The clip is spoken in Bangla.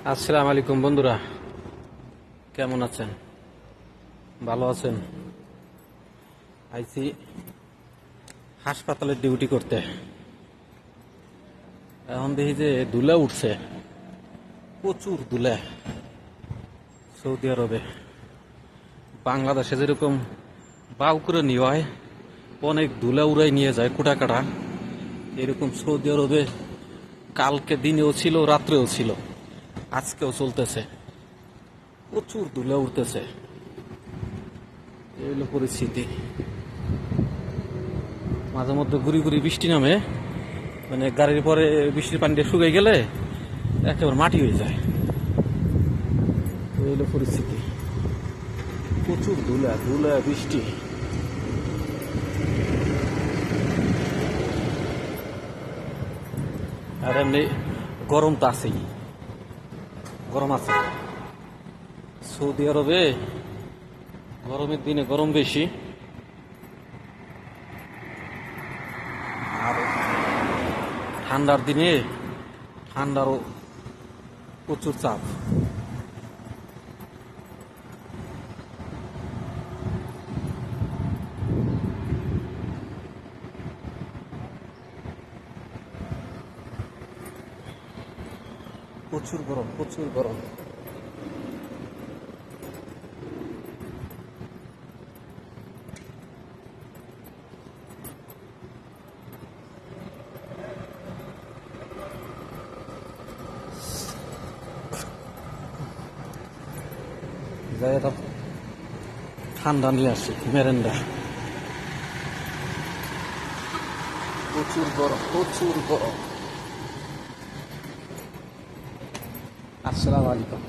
আসসালামু আলাইকুম বন্ধুরা, কেমন আছেন? ভালো আছেন? আইছি হাসপাতালে ডিউটি করতে। এখন দেখি যে ধুলা উঠছে, প্রচুর ধুলা। সৌদি আরবে বাংলাদেশে যেরকম বাউ করে নিয়ে হয়, অনেক ধুলা উড়াই নিয়ে যায় কুটা কাটা, এরকম সৌদি আরবে কালকে দিনেও ছিল, রাত্রেও ছিল, আজকেও চলতেছে। প্রচুর ধুলা উঠতেছে, এই হলো পরিস্থিতি। মাঝে মধ্যে ঘুরি ঘুরি বৃষ্টি নামে, মানে গাড়ির পরে বৃষ্টির পানিটা শুকিয়ে গেলে একেবারে মাটি হয়ে যায়। এই হলো পরিস্থিতি, প্রচুর ধুলা ধুলা বৃষ্টি। আর এমনি গরম তো আছেই, গরম আছে সৌদি আরবে। গরমের দিনে গরম বেশি, আর ঠান্ডার দিনে ঠান্ডারও প্রচুর চাপ। প্রচুর গরম, প্রচুর গরম। যাই এটা ঠান্ডা নিয়ে আসি, মেরেন্ডা। প্রচুর গরম, প্রচুর গরম। আসসালামু আলাইকুম।